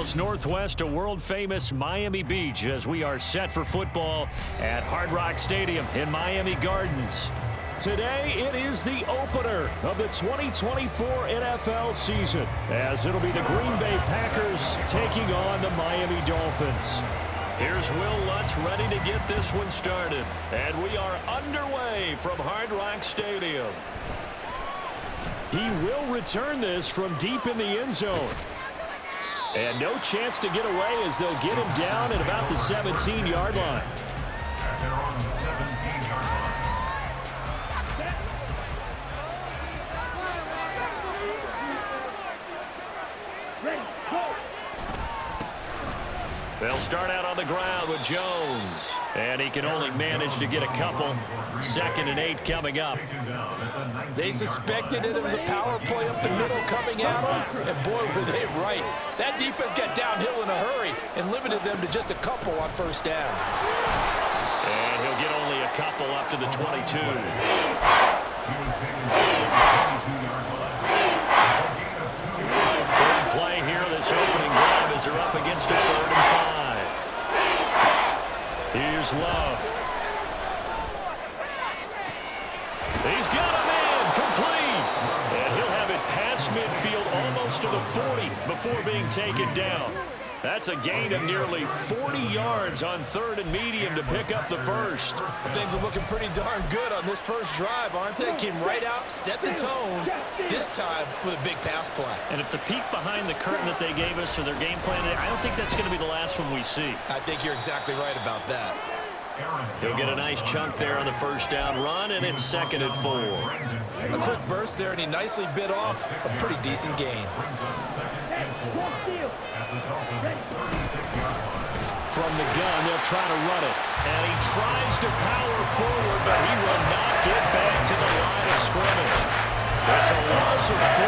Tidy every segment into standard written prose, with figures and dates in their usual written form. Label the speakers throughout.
Speaker 1: miles northwest of world-famous Miami Beach as we are set for football at Hard Rock Stadium in Miami Gardens. Today, it is the opener of the 2024 NFL season, as it'll be the Green Bay Packers taking on the Miami Dolphins. Here's Will Lutz ready to get this one started, and we are underway from Hard Rock Stadium. He will return this from deep in the end zone. And no chance to get away as they'll get him down at about the 17-yard line.
Speaker 2: They're on the 17-yard line.
Speaker 1: They'll start out on the ground with Jones. And he can only manage to get a couple. 2nd and 8 coming up.
Speaker 3: They suspected it was a power play up the middle coming at them, and boy, were they right. That defense got downhill in a hurry and limited them to just a couple on first down.
Speaker 1: And he'll get only a couple up to the 22. Third play here, this opening drive as they're up against a 3rd and 5. Here's Love. He's got a man complete. And he'll have it past midfield almost to the 40 before being taken down. That's a gain of nearly 40 yards on 3rd and medium to pick up the first.
Speaker 3: Things are looking pretty darn good on this first drive, aren't they? Came right out, set the tone, this time with a big pass play.
Speaker 1: And if the peek behind the curtain that they gave us or their game plan, I don't think that's going to be the last one we see.
Speaker 3: I think you're exactly right about that.
Speaker 1: He'll get a nice chunk there on the first down run, and it's 2nd and 4.
Speaker 3: A quick burst there, and he nicely bit off a pretty decent gain.
Speaker 1: From the gun, they'll try to run it. And he tries to power forward, but he will not get back to the line of scrimmage. That's a loss of 4.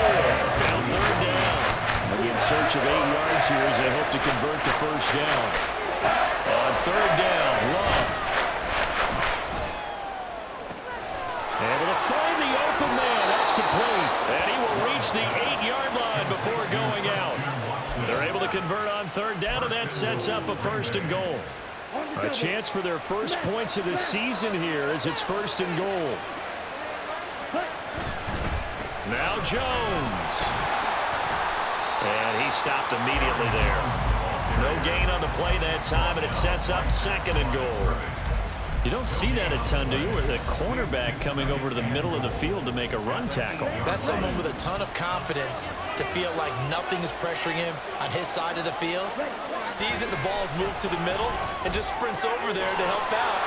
Speaker 1: Now 3rd down. In search of 8 yards here as they hope to convert the first down. On 3rd down, Love. Able to find the open man. That's complete. And he will reach the 8-yard line before going out. They're able to convert on 3rd down, and that sets up a 1st and goal. A chance for their first points of the season here as it's 1st and goal. Now Jones. And he stopped immediately there. No gain on the play that time, and it sets up 2nd and goal. You don't see that a ton, do you? With a cornerback coming over to the middle of the field to make a run tackle.
Speaker 3: That's someone with a ton of confidence to feel like nothing is pressuring him on his side of the field. Sees that the ball's moved to the middle and just sprints over there to help out.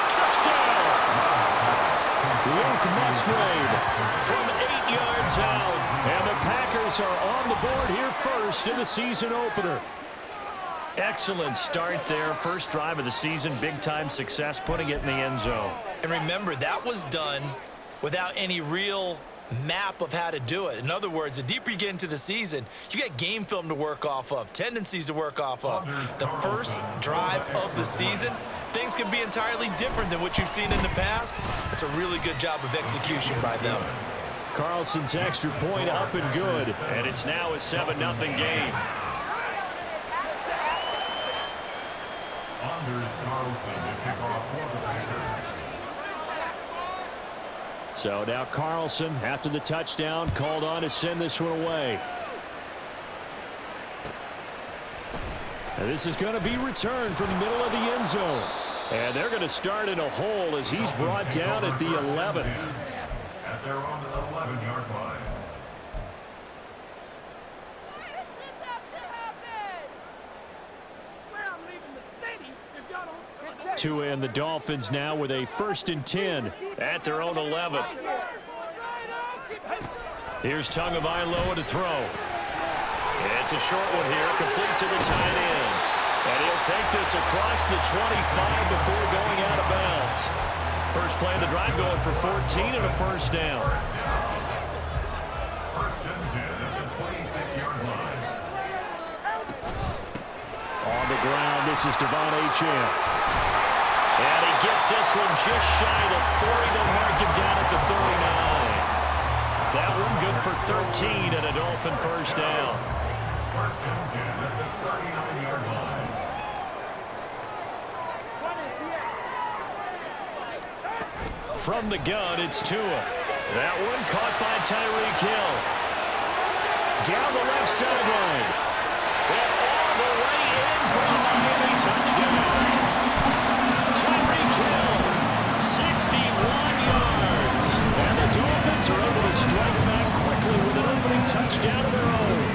Speaker 1: Touchdown! Luke Musgrave from 8 yards out. And the Packers are on the board here first in the season opener. Excellent start there. First drive of the season. Big-time success putting it in the end zone.
Speaker 3: And remember, that was done without any real map of how to do it. In other words, the deeper you get into the season, you got game film to work off of, tendencies to work off of. The first drive of the season, things can be entirely different than what you've seen in the past. It's a really good job of execution by them.
Speaker 1: Carlson's extra point up and good. And it's now a 7-0 game. So now Carlson, after the touchdown, called on to send this one away. And this is going to be returned from the middle of the end zone. And they're going to start in a hole as he's brought down at the 11.
Speaker 2: At their own 11-yard line.
Speaker 4: Why does this have to happen? I swear I'm leaving the city if y'all don't.
Speaker 1: To end the Dolphins now with a 1st and 10 at their own 11. Here's Tagovailoa to throw. It's a short one here, complete to the tight end. And he'll take this across the 25 before going out of bounds. First play of the drive going for 14 and a 1st down.
Speaker 2: 1st and 10 at the 26-yard line.
Speaker 1: On the ground, this is Devon Achane. And he gets this one just shy of the 40. They'll mark him down at the 39. That one good for 13 and a Dolphin 1st down.
Speaker 2: 1st and 10 at the 39.
Speaker 1: from the gun, it's Tua. That one caught by Tyreek Hill. Down the left sideline. And all the way in for a Miami touchdown. Tyreek Hill, 61 yards. And the Dolphins are able to strike back quickly with an opening touchdown of their own.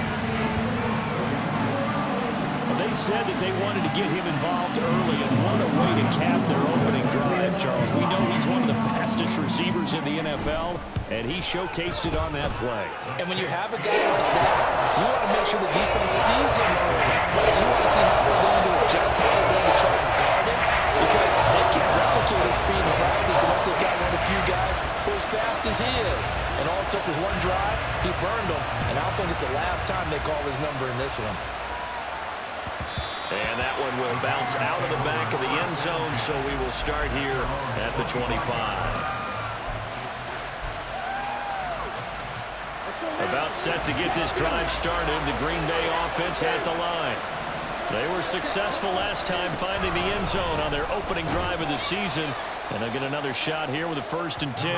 Speaker 1: They said that they wanted to get him involved early, and what a way to cap their opening drive, Charles. We know he's one of the fastest receivers in the NFL, and he showcased it on that play.
Speaker 5: And when you have a guy like that, you want to make sure the defense sees him early. You want to see how they're going to adjust, how they're going to try and guard him, because they can't replicate his speed in practice unless they've got one of the few guys who are as fast as he is. And all it took was one drive, he burned them, and I don't think it's the last time they call his number in this one.
Speaker 1: And that one will bounce out of the back of the end zone, so we will start here at the 25. About set to get this drive started, the Green Bay offense at the line. They were successful last time finding the end zone on their opening drive of the season, and they'll get another shot here with a 1st and 10.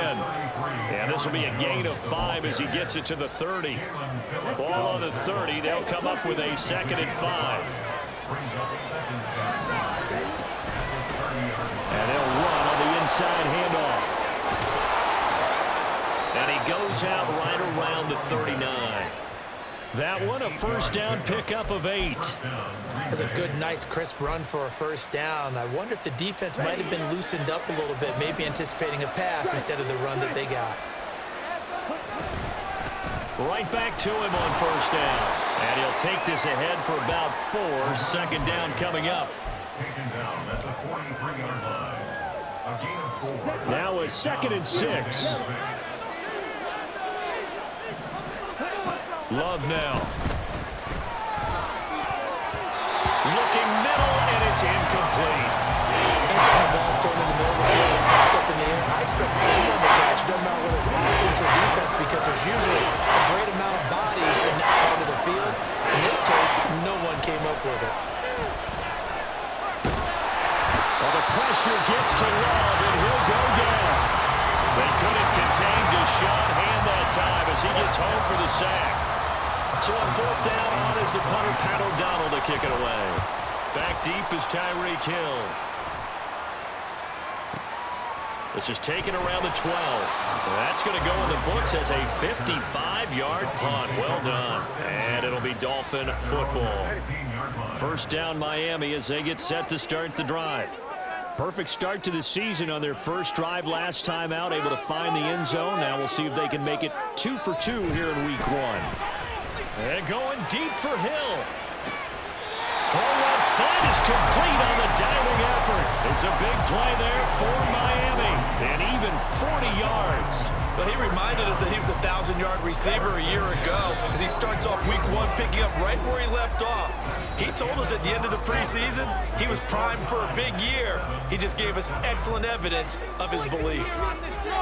Speaker 1: And this will be a gain of 5 as he gets it to the 30. Ball on the 30, they'll come up with a 2nd and 5. And they'll run on the inside handoff. And he goes out right around the 39. That one, a 1st down pickup of 8.
Speaker 5: That's a good, nice, crisp run for a 1st down. I wonder if the defense might have been loosened up a little bit, maybe anticipating a pass instead of the run that they got.
Speaker 1: Right back to him on 1st down. And he'll take this ahead for about 4. 2nd down coming up.
Speaker 2: Taken down at the 43-yard line. A gain of 4.
Speaker 1: Now a 2nd and 6. Love now. Looking middle, and it's incomplete.
Speaker 5: Anytime the ball's thrown in the middle of the field, it's popped up in the air, I expect someone to catch. Doesn't matter whether it's offense or defense, because there's usually a great amount of bodies in that part of the field. In this case, no one came up with it.
Speaker 1: Well, the pressure gets to Love, and he'll go down. They couldn't contain Deshaun Hand that time as he gets home for the sack. So on 4th down, on is the punter, Pat O'Donnell, to kick it away. Back deep is Tyreek Hill. This is taken around the 12. That's going to go in the books as a 55-yard punt. Well done. And it'll be Dolphin football. 1st down Miami as they get set to start the drive. Perfect start to the season on their 1st drive last time out, able to find the end zone. Now we'll see if they can make it 2 for 2 here in week 1. And going deep for Hill. Throw left side is complete on the diving effort. It's a big play there for Miami. And even 40 yards.
Speaker 3: Well, he reminded us that he was a 1,000-yard receiver a year ago as he starts off week 1 picking up right where he left off. He told us at the end of the preseason he was primed for a big year. He just gave us excellent evidence of his belief.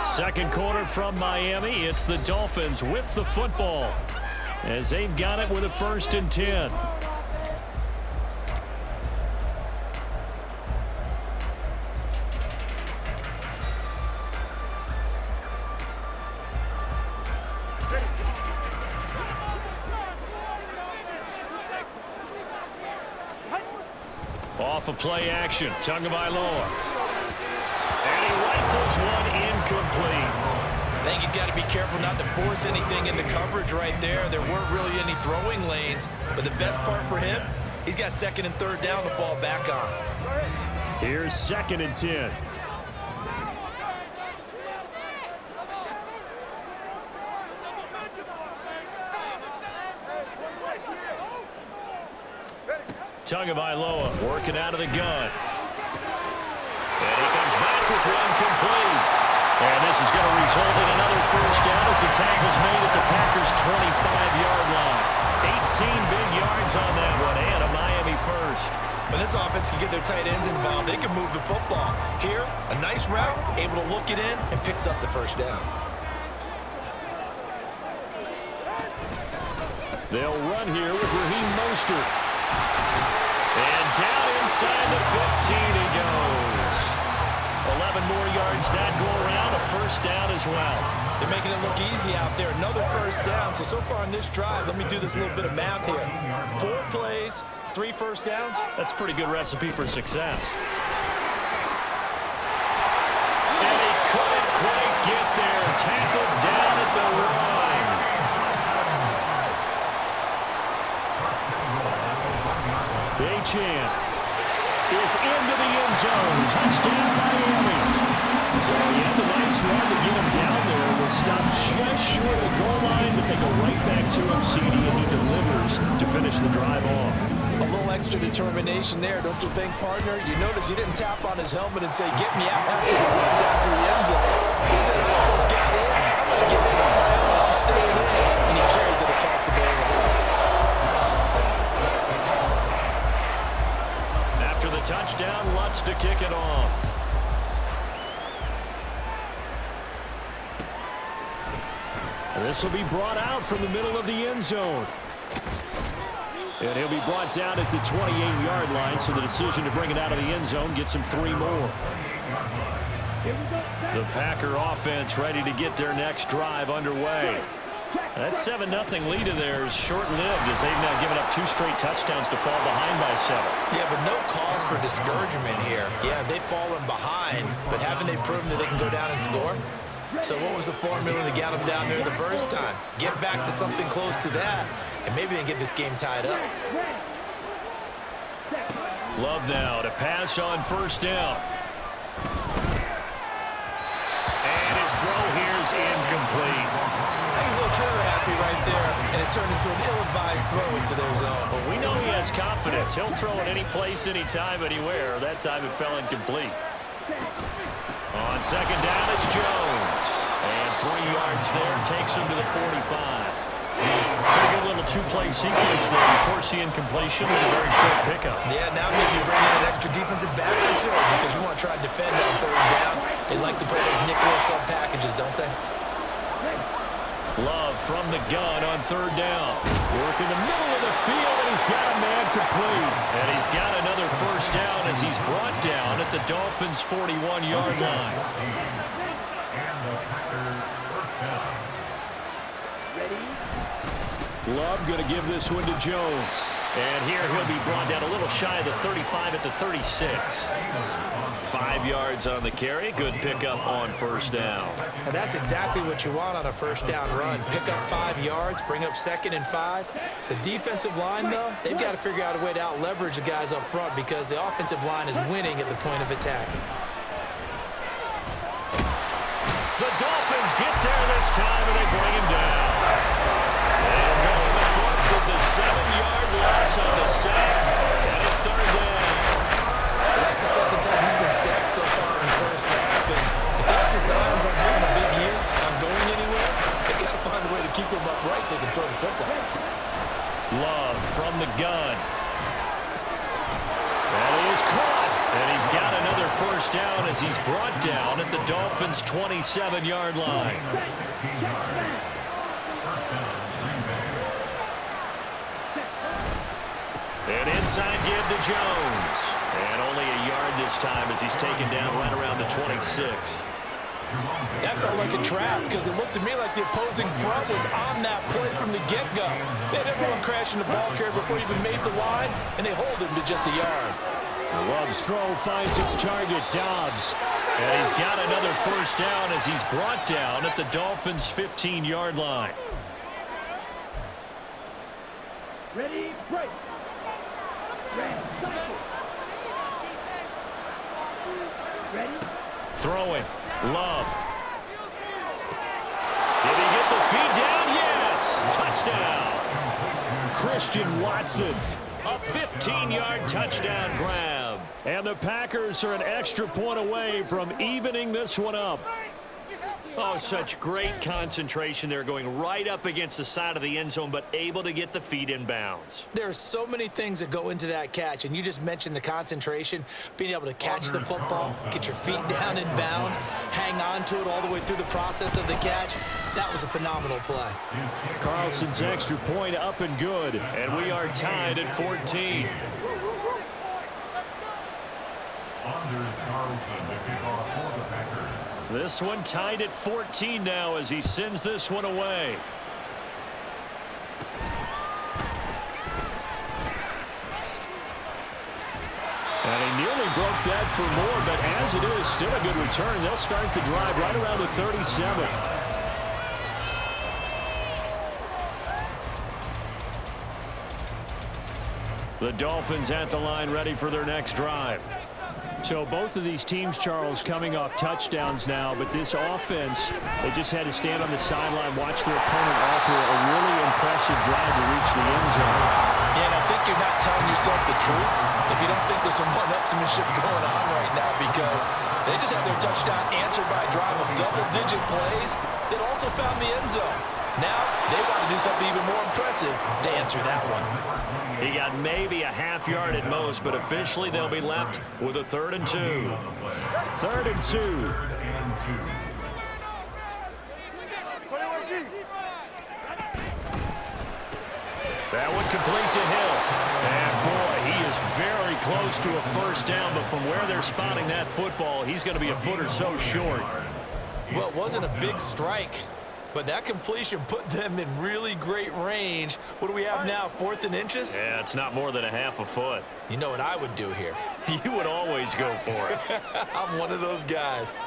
Speaker 1: 2nd quarter from Miami. It's the Dolphins with the football as they've got it with a 1st and 10. Off of play action, Tagovailoa. And he rifles one incomplete.
Speaker 3: I think he's got to be careful not to force anything into coverage right there. There weren't really any throwing lanes, but the best part for him, he's got 2nd and 3rd down to fall back on.
Speaker 1: Here's 2nd and 10. Tagovailoa working out of the gun. And he comes back with one complete. And this is going to result in another 1st down as the tackle's made at the Packers' 25-yard line. 18 big yards on that one, and a Miami 1st.
Speaker 3: When this offense can get their tight ends involved, they can move the football. Here, a nice route, able to look it in, and picks up the 1st down.
Speaker 1: They'll run here with Raheem Mostert. And down inside the 15 he goes. 11 more yards that go around, a first down as well.
Speaker 3: They're making it look easy out there. Another first down. So far on this drive, let me do this little bit of math here. 4 plays, 3 first downs.
Speaker 1: That's a pretty good recipe for success. And he couldn't quite get there. Tackled down at the line. Achane is into the end zone. Touchdown, Miami. So he had a nice run to get him down there. Was stopped just short of the goal line, but they go right back to him, CD, and he delivers to finish the drive off.
Speaker 3: A little extra determination there, don't you think, partner? You notice he didn't tap on his helmet and say, get me out after he run down to the end zone. He said, I almost got in. I'm going to get in on my own. I'm staying in. And he carries it across the goal line.
Speaker 1: After the touchdown, Lutz to kick it off. This will be brought out from the middle of the end zone. And he'll be brought down at the 28-yard line, so the decision to bring it out of the end zone gets him 3 more. The Packer offense ready to get their next drive underway. That 7-0 lead of theirs short-lived as they've now given up 2 straight touchdowns to fall behind by 7.
Speaker 3: Yeah, but no cause for discouragement here. Yeah, they've fallen behind, but haven't they proven that they can go down and score? So what was the formula that got them down there the first time? Get back to something close to that, and maybe they can get this game tied up.
Speaker 1: Love now to pass on first down. And his throw here is incomplete.
Speaker 3: I think he's a little trigger happy right there, and it turned into an ill-advised throw into their zone.
Speaker 1: Well, we know he has confidence. He'll throw it any place, anytime, anywhere. That time it fell incomplete. On second down, it's Jones. And 3 yards there takes him to the 45. Pretty good little 2-play sequence there. You force the incompletion with a very short pickup.
Speaker 3: Yeah, now maybe you bring in an extra defensive back or two because you want to try and defend on third down. They like to play those nickel sub packages, don't they?
Speaker 1: Love from the gun on third down. Work in the middle of the field, and he's got a man complete. And he's got another first down as he's brought down at the Dolphins' 41-yard line. Love going to give this one to Jones. And here he'll be brought down a little shy of the 35 at the 36. 5 yards on the carry. Good pickup on first down.
Speaker 3: And that's exactly what you want on a first down run. Pick up 5 yards, bring up 2nd and 5. The defensive line, though, they've got to figure out a way to out-leverage the guys up front because the offensive line is winning at the point of attack.
Speaker 1: The Dolphins get there this time, and they bring him down. And going the books is a 7-yard loss on the sack, and it's third down.
Speaker 3: That's the 2nd time he's been sacked so far in the first half, and if that designs on having a big year, on going anywhere, they got to find a way to keep him upright so they can throw the football.
Speaker 1: Love from the gun. That is caught, and he's got another first down as he's brought down at the Dolphins' 27-yard line. An inside give to Jones. And only a yard this time as he's taken down right around the 26.
Speaker 5: That felt like a trap because it looked to me like the opposing front was on that play from the get-go. They had everyone crashing the ball carrier before he even made the line, and they hold him to just a yard.
Speaker 1: Love's throw finds its target, Dobbs. And he's got another first down as he's brought down at the Dolphins' 15-yard line.
Speaker 4: Ready, break. Ready?
Speaker 1: Throwing. Love. Did he get the feed down? Yes. Touchdown. Christian Watson. A 15-yard touchdown grab. And the Packers are an extra point away from evening this one up. Oh, such great concentration there, going right up against the side of the end zone, but able to get the feet in bounds.
Speaker 3: There are so many things that go into that catch, and you just mentioned the concentration, being able to catch the football, get your feet down in bounds, hang on to it all the way through the process of the catch. That was a phenomenal play.
Speaker 1: Carlson's extra point up and good, and we are tied at 14.
Speaker 2: Anders Carlson to kick off for the Packers.
Speaker 1: This one tied at 14 now as he sends this one away. And he nearly broke that for more, but as it is, still a good return. They'll start the drive right around the 37. The Dolphins at the line ready for their next drive. So both of these teams, Charles, coming off touchdowns now, but this offense, they just had to stand on the sideline, watch their opponent offer a really impressive drive to reach the end zone.
Speaker 3: Yeah, and I think you're not telling yourself the truth if you don't think there's some one-upsmanship going on right now, because they just had their touchdown answered by a drive of double-digit plays that also found the end zone. Now they want to do something even more impressive to answer that one.
Speaker 1: He got maybe a half yard at most, but officially they'll be left with a 3rd and 2. 3rd and 2. That one complete to Hill. And boy, he is very close to a first down, but from where they're spotting that football, he's going to be a foot or so short.
Speaker 3: Well, it wasn't a big strike, but that completion put them in really great range. What do we have now, 4th and inches?
Speaker 1: Yeah, it's not more than a half a foot.
Speaker 3: You know what I would do here?
Speaker 1: You would always go for it.
Speaker 3: I'm one of those guys.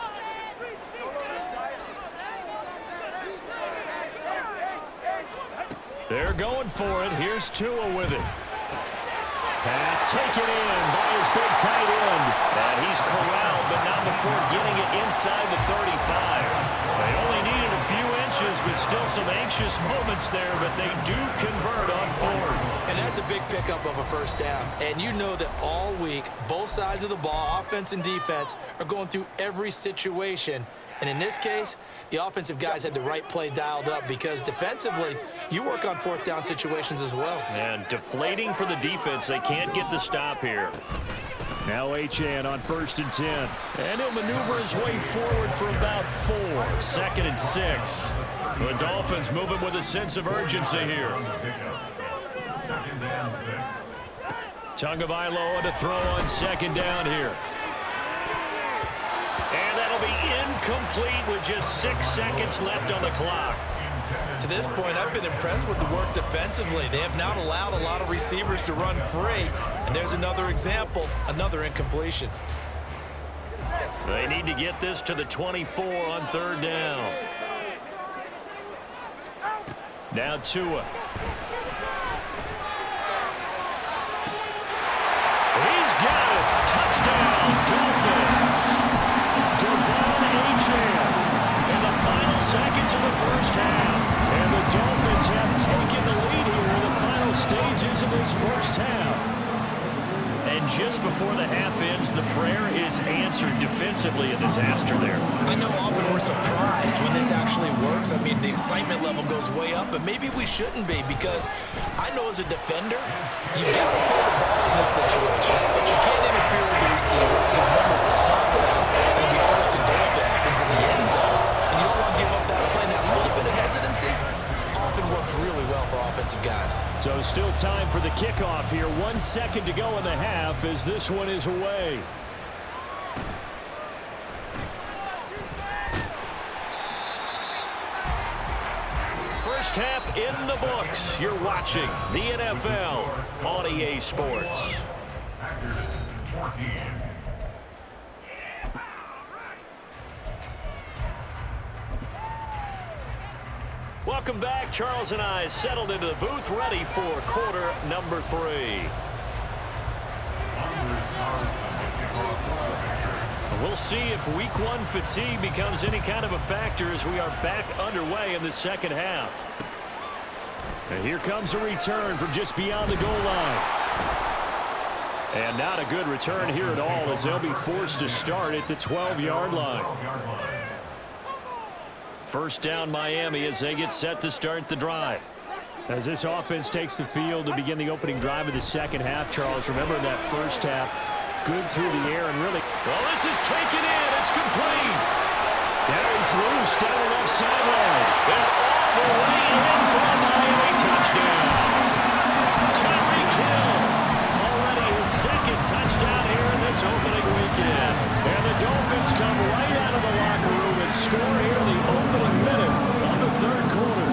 Speaker 1: They're going for it. Here's Tua with it. Pass taken in by his big tight end. And he's corralled, but not before getting it inside the 35. They only needed a few inches, but still some anxious moments there, but they do convert on 4th.
Speaker 3: And that's a big pickup of a first down. And you know that all week, both sides of the ball, offense and defense, are going through every situation. And in this case, the offensive guys had the right play dialed up, because defensively, you work on 4th down situations as well.
Speaker 1: And deflating for the defense. They can't get the stop here. Now Achane on 1st and 10. And he'll maneuver his way forward for about 4. 2nd and 6. The Dolphins moving with a sense of urgency here.
Speaker 2: 2nd and 6.
Speaker 1: Tagovailoa to throw on 2nd down here. And that'll be incomplete with just 6 seconds left on the clock.
Speaker 3: To this point, I've been impressed with the work defensively. They have not allowed a lot of receivers to run free. And there's another example, another incompletion.
Speaker 1: They need to get this to the 24 on 3rd down. Now Tua. He's got it. Touchdown, Dolphins. In the final seconds of the first half. And the Dolphins have taken the lead here in the final stages of this first half. And just before the half ends, the prayer is answered defensively. A disaster there.
Speaker 3: I know often we're surprised when this actually works. I mean, the excitement level goes way up, but maybe we shouldn't be, because I know as a defender, you've got to play the ball in this situation, but you can't interfere with the receiver, because remember, it's a spot foul. It'll be 1st and goal if it happens in the end zone, and you don't want to give up that play. Now, a little bit of hesitancy often works really well for offensive guys.
Speaker 1: So still time for the kickoff here. 1 second to go in the half as this one is away. First half in the books. You're watching the NFL on EA Sports.
Speaker 2: Packers 14.
Speaker 1: Welcome back. Charles and I settled into the booth, ready for quarter number 3. We'll see if week 1 fatigue becomes any kind of a factor as we are back underway in the second half. And here comes a return from just beyond the goal line. And not a good return here at all, as they'll be forced to start at the 12-yard line. First down Miami as they get set to start the drive. As this offense takes the field to begin the opening drive of the second half, Charles, remember in that first half, good through the air and really... Well, this is taken in. It's complete. Carries loose down the left sideline. And all the way in for a Miami touchdown. Tyreek Hill, already his 2nd touchdown here in this opening week in. And the Dolphins come right out of the locker room and score here in the opening minute of the third quarter.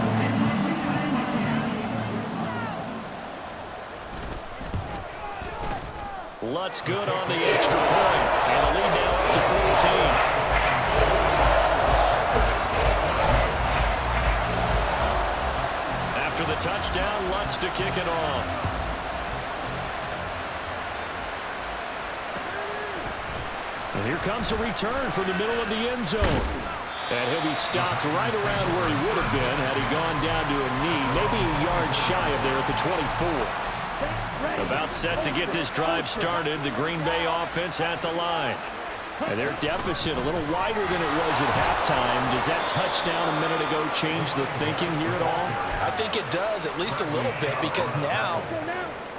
Speaker 1: Lutz good on the extra point. And the lead now up to 14. After the touchdown, Lutz to kick it off. And here comes a return from the middle of the end zone. And he'll be stopped right around where he would have been had he gone down to a knee, maybe a yard shy of there at the 24. About set to get this drive started, the Green Bay offense at the line. And their deficit a little wider than it was at halftime. Does that touchdown a minute ago change the thinking here at all?
Speaker 3: I think it does, at least a little bit, because now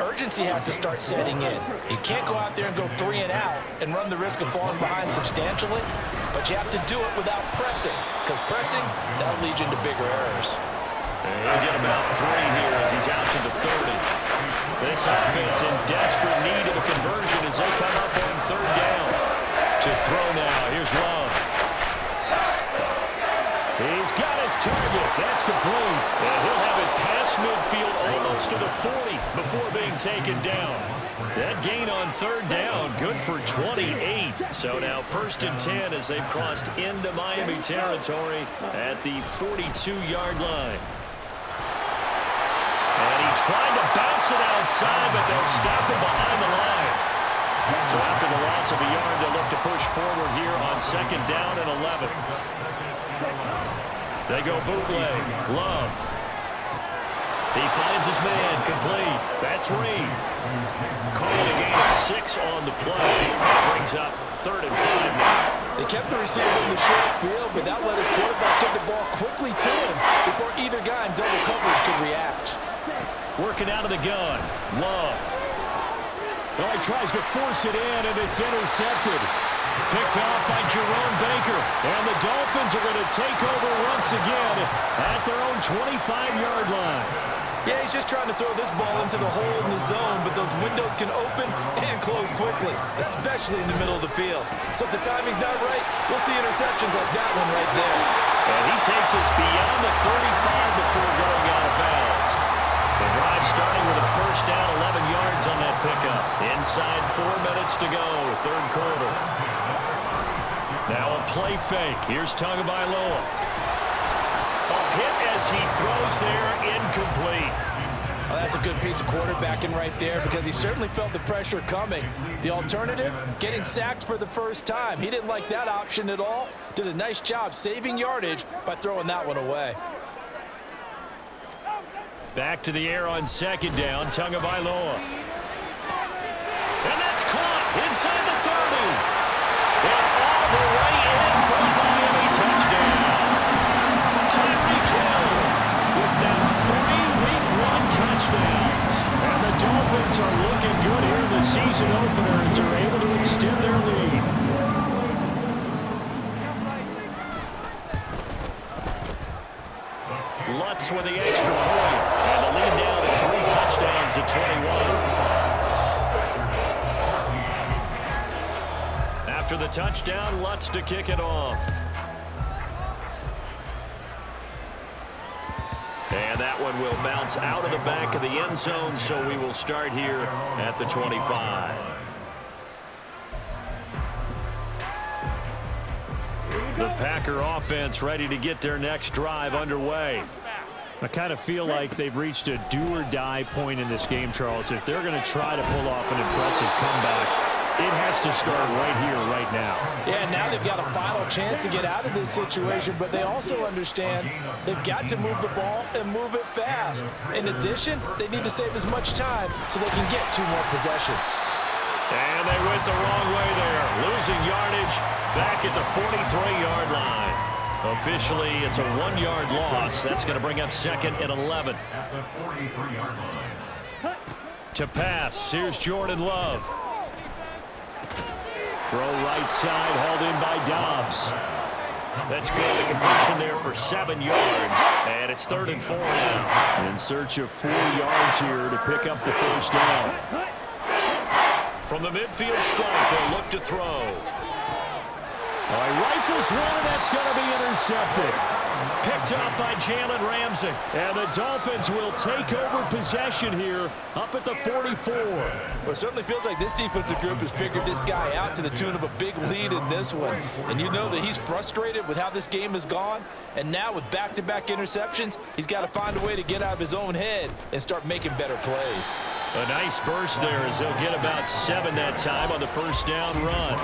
Speaker 3: urgency has to start setting in. You can't go out there and go 3 and out and run the risk of falling behind substantially, but you have to do it without pressing, because pressing, that'll lead you into bigger errors.
Speaker 1: And he'll get about 3 here as he's out to the 30. This offense in desperate need of a conversion as they come up on third down. To throw now. Here's Love. He's got his target. That's complete. And he'll have it past midfield almost to the 40 before being taken down. That gain on third down, good for 28. So now 1st and 10 as they've crossed into Miami territory at the 42-yard line. And he tried to bounce it outside, but they'll stop him behind the line. So after the loss of a yard, they'll look to push forward here on 2nd down and 11. They go bootleg. Love. He finds his man. Complete. That's Reed. Calling a gain of 6 on the play. That brings up 3rd and 5 now.
Speaker 5: They kept the receiver in the short field, but that let his quarterback get the ball quickly to him before either guy in double coverage could react.
Speaker 1: Working out of the gun. Love. Well, he tries to force it in, and it's intercepted. Picked off by Jerome Baker. And the Dolphins are going to take over once again at their own 25-yard line.
Speaker 3: Yeah, he's just trying to throw this ball into the hole in the zone, but those windows can open and close quickly, especially in the middle of the field. So if the timing's not right, we'll see interceptions like that one right there.
Speaker 1: And he takes us beyond the 35 before going out of bounds. The drive starting with a 1st down, 11 yards on that pickup. Inside 4 minutes to go, third quarter. Now a play fake. Here's Tagovailoa. A hit as he throws there, incomplete.
Speaker 5: Well, that's a good piece of quarterbacking right there because he certainly felt the pressure coming. The alternative, getting sacked for the first time. He didn't like that option at all. Did a nice job saving yardage by throwing that one away.
Speaker 1: Back to the air on 2nd down, Tagovailoa. And that's caught inside the 30. And all the way in for the Miami touchdown. Tyreek Hill with now 3 Week 1 touchdowns. And the Dolphins are looking good here in the season opener as they're able to extend their lead. Lutz with the extra point. And the lead now to 3 touchdowns at 21. After the touchdown, Lutz to kick it off. And that one will bounce out of the back of the end zone, so we will start here at the 25. The Packer offense ready to get their next drive underway. I kind of feel like they've reached a do-or-die point in this game, Charles. If they're going to try to pull off an impressive comeback, it has to start right here, right now.
Speaker 5: Yeah, now they've got a final chance to get out of this situation, but they also understand they've got to move the ball and move it fast. In addition, they need to save as much time so they can get 2 more possessions.
Speaker 1: And they went the wrong way there, losing yardage back at the 43-yard line. Officially, it's a 1-yard loss. That's going to bring up 2nd and 11.
Speaker 2: At the 43-yard line.
Speaker 1: To pass, here's Jordan Love. Throw right side, hauled in by Dobbs. That's good. The completion there for 7 yards. And it's 3rd and 4 now. In search of 4 yards here to pick up the 1st down. From the midfield stripe, they'll look to throw. All right, rifles one, and that's going to be intercepted. Picked up by Jalen Ramsey. And the Dolphins will take over possession here up at the 44.
Speaker 5: Well, it certainly feels like this defensive group has figured this guy out to the tune of a big lead in this one. And you know that he's frustrated with how this game has gone. And now with back-to-back interceptions, he's got to find a way to get out of his own head and start making better plays.
Speaker 1: A nice burst there as he'll get about 7 that time on the first down run.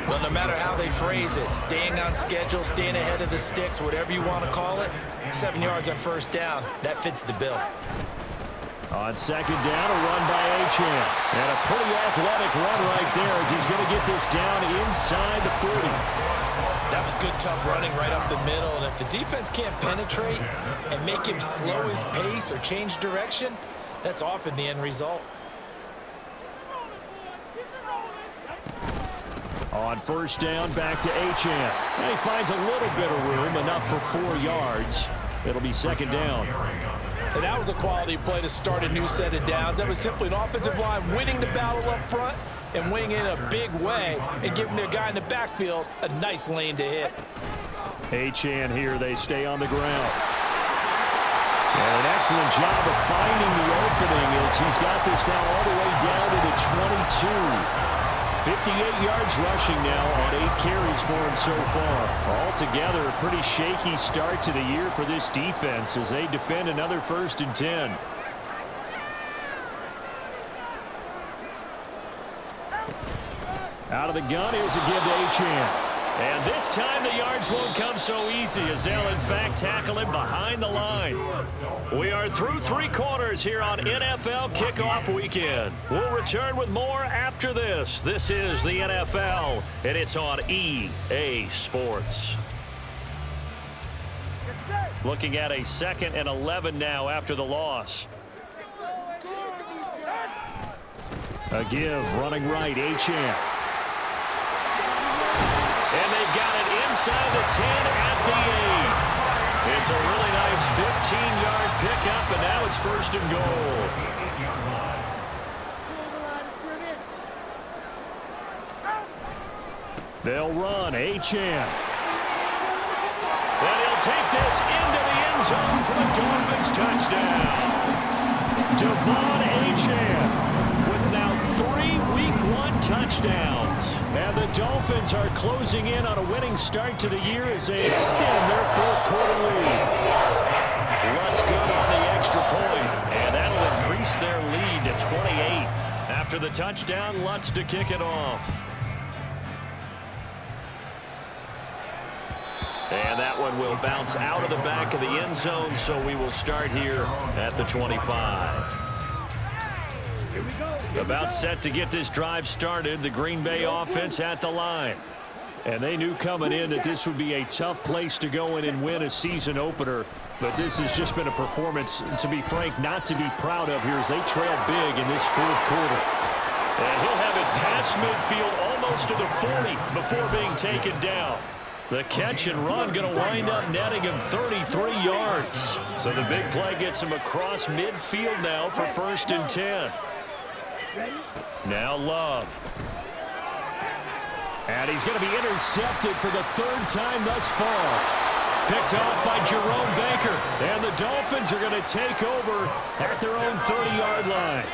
Speaker 3: Well, no matter how they phrase it, staying on schedule, staying ahead of the sticks, whatever you want to call it, 7 yards on first down, that fits the bill.
Speaker 1: On second down, a run by Achane. And a pretty athletic run right there as he's going to get this down inside the 40.
Speaker 3: That was good, tough running right up the middle. And if the defense can't penetrate and make him slow his pace or change direction, that's often the end result.
Speaker 1: On first down, back to Achane. And he finds a little bit of room, enough for 4 yards. It'll be second down.
Speaker 5: And that was a quality play to start a new set of downs. That was simply an offensive line winning the battle up front and winning in a big way and giving their guy in the backfield a nice lane to hit.
Speaker 1: Achane here, they stay on the ground. And an excellent job of finding the opening as he's got this now all the way down to the 22. 58 yards rushing now on 8 carries for him so far. Altogether, a pretty shaky start to the year for this defense as they defend another 1st and 10. Out of the gun, here's a give to Achane. And this time the yards won't come so easy as they'll in fact tackle him behind the line. We are through 3 quarters here on NFL Kickoff Weekend. We'll return with more after this. This is the NFL, and it's on EA Sports. Looking at a 2nd and 11 now after the loss. A give, running right, Achane. And they've got it inside the 10 at the 8. It's a really nice 15-yard pickup, and now it's 1st and goal. They'll run, Achane. And he'll take this into the end zone for the Dolphins touchdown. Devon Achane with now 3 Week 1 touchdowns. And the Dolphins are closing in on a winning start to the year as they extend their 4th quarter lead. Lutz good on the extra point, and that'll increase their lead to 28. After the touchdown, Lutz to kick it off. And that one will bounce out of the back of the end zone, so we will start here at the 25. About set to get this drive started, the Green Bay offense at the line. And they knew coming in that this would be a tough place to go in and win a season opener. But this has just been a performance, to be frank, not to be proud of here as they trail big in this 4th quarter. And he'll have it past midfield almost to the 40 before being taken down. The catch and run going to wind up netting him 33 yards. So the big play gets him across midfield now for 1st and 10. Now Love. And he's going to be intercepted for the 3rd time thus far. Picked off by Jerome Baker. And the Dolphins are going to take over at their own 30-yard line.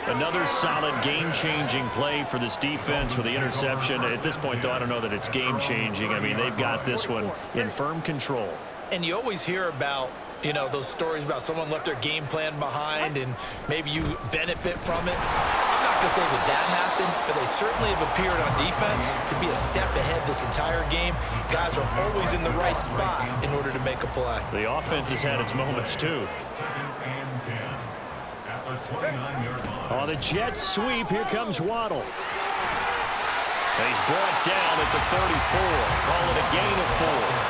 Speaker 1: Another solid game-changing play for this defense with the interception. At this point, though, I don't know that it's game-changing. I mean, they've got this one in firm control.
Speaker 3: And you always hear about, those stories about someone left their game plan behind and maybe you benefit from it. I'm not going to say that happened, but they certainly have appeared on defense to be a step ahead this entire game. Guys are always in the right spot in order to make a play.
Speaker 1: The offense has had its moments, too. On the Jets sweep, here comes Waddle. And he's brought down at the 34. Call it a gain of 4.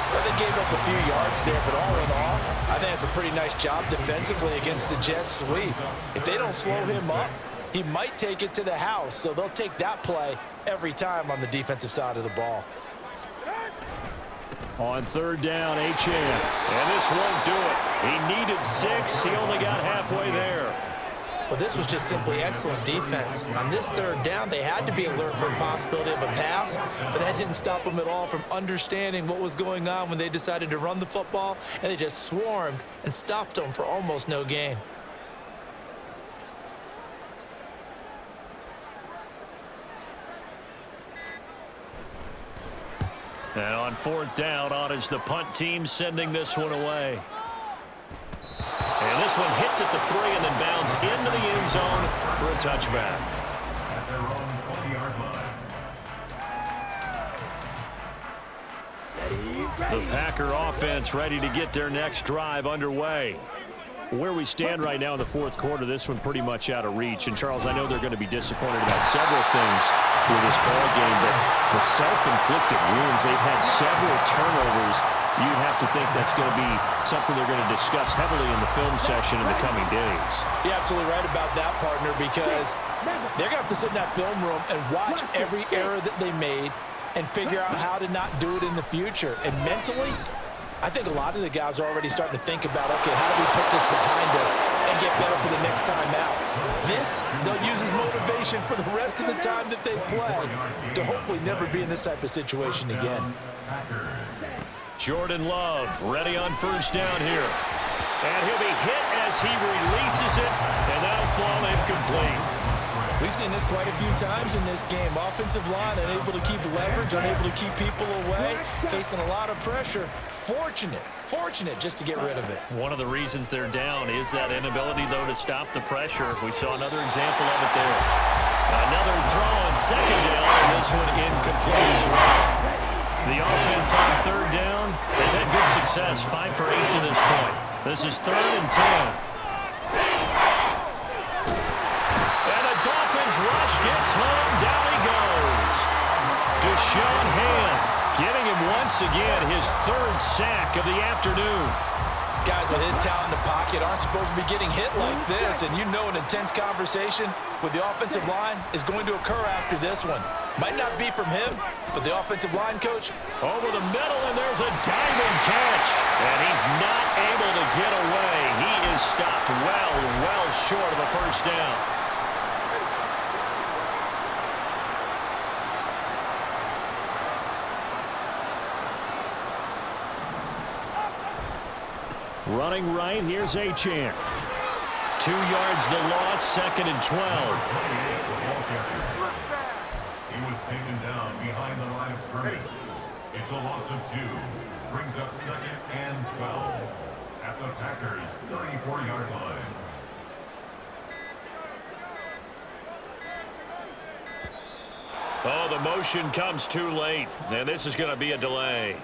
Speaker 5: Well, they gave up a few yards there, but all in all, I think it's a pretty nice job defensively against the Jets sweep. If they don't slow him up, he might take it to the house, so they'll take that play every time on the defensive side of the ball.
Speaker 1: On 3rd down, Achane. And this won't do it. He needed 6. He only got halfway there.
Speaker 3: Well, this was just simply excellent defense. On this third down, they had to be alert for the possibility of a pass, but that didn't stop them at all from understanding what was going on when they decided to run the football, and they just swarmed and stuffed them for almost no gain.
Speaker 1: And on fourth down, on is the punt team sending this one away. And this one hits at the 3 and then bounds into the end zone for a touchback.
Speaker 2: At their own 20-yard line.
Speaker 1: The Packer offense ready to get their next drive underway. Where we stand right now in the fourth quarter, this one pretty much out of reach. And, Charles, I know they're going to be disappointed about several things with this ball game, but the self-inflicted wounds, they've had several turnovers. You'd have to think that's going to be something they're going to discuss heavily in the film session in the coming days.
Speaker 3: You're absolutely right about that, partner, because they're going to have to sit in that film room and watch every error that they made and figure out how to not do it in the future. And mentally, I think a lot of the guys are already starting to think about, okay, how do we put this behind us and get better for the next time out? This, they'll use as motivation for the rest of the time that they play to hopefully never be in this type of situation again.
Speaker 1: Jordan Love ready on first down here. And he'll be hit as he releases it, and that'll fall incomplete.
Speaker 3: We've seen this quite a few times in this game. Offensive line unable to keep leverage, unable to keep people away, facing a lot of pressure. Fortunate just to get rid of it.
Speaker 1: One of the reasons they're down is that inability, though, to stop the pressure. We saw another example of it there. Another throw on second down, and this one incomplete as well. The offense on third down, they've had good success, 5 for 8 to this point. This is 3rd and 10. And the Dolphins rush gets home, down he goes. Deshaun Hand getting him once again his 3rd sack of the afternoon.
Speaker 3: Guys with his talent in the pocket aren't supposed to be getting hit like this, and you know an intense conversation with the offensive line is going to occur after this one. Might not be from him, but the offensive line coach.
Speaker 1: Over the middle, and there's a diamond catch. And he's not able to get away. He is stopped well short of a first down. Running right, here's Achane. 2 yards the loss, 2nd and 12.
Speaker 2: He was taken down behind the line of scrimmage. It's a loss of 2. Brings up 2nd and 12 at the Packers' 34-yard line.
Speaker 1: Oh, the motion comes too late, and this is going to be a delay.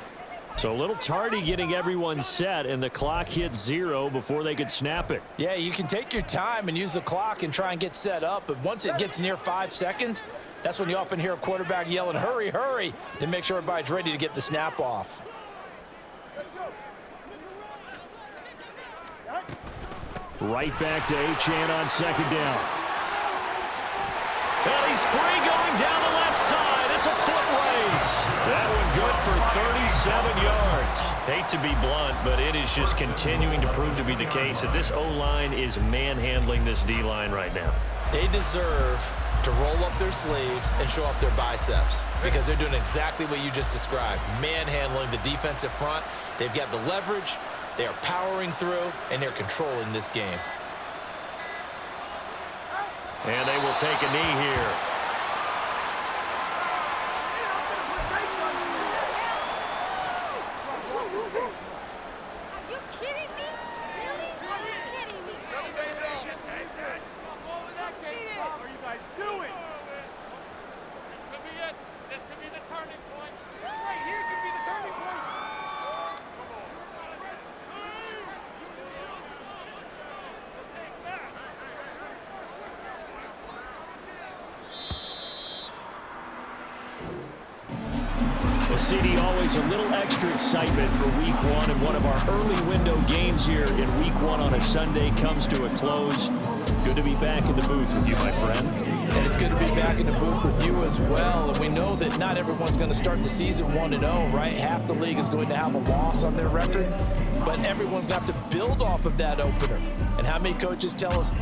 Speaker 1: So a little tardy getting everyone set, and the clock hits 0 before they could snap it.
Speaker 3: Yeah, you can take your time and use the clock and try and get set up, but once it gets near 5 seconds, that's when you often hear a quarterback yelling, hurry, hurry, to make sure everybody's ready to get the snap off.
Speaker 1: Right back to Achane on 2nd down. And he's free going down the left side. It's a foot race. That one good for 37 yards. Hate to be blunt, but it is just continuing to prove to be the case that this O-line is manhandling this D-line right now.
Speaker 3: They deserve to roll up their sleeves and show up their biceps because they're doing exactly what you just described, manhandling the defensive front. They've got the leverage, they are powering through, and they're controlling this game.
Speaker 1: And they will take a knee here.
Speaker 4: Are you kidding me? Really? Are you kidding me? What are you guys doing? This could be it. This could be the turning point. This right here could be the turning point. Take that.
Speaker 1: Well, CD, always a little extra excitement for Week 1, and one of our early window games here in Week 1 on a Sunday comes to a close. Good to be back in the booth with you, my friend.
Speaker 3: And it's good to be back in the booth with you as well. And we know that not everyone's going to start the season 1-0, right? Half the league is going to have a loss on their record, but everyone's got to build off of that opener. And how many coaches tell us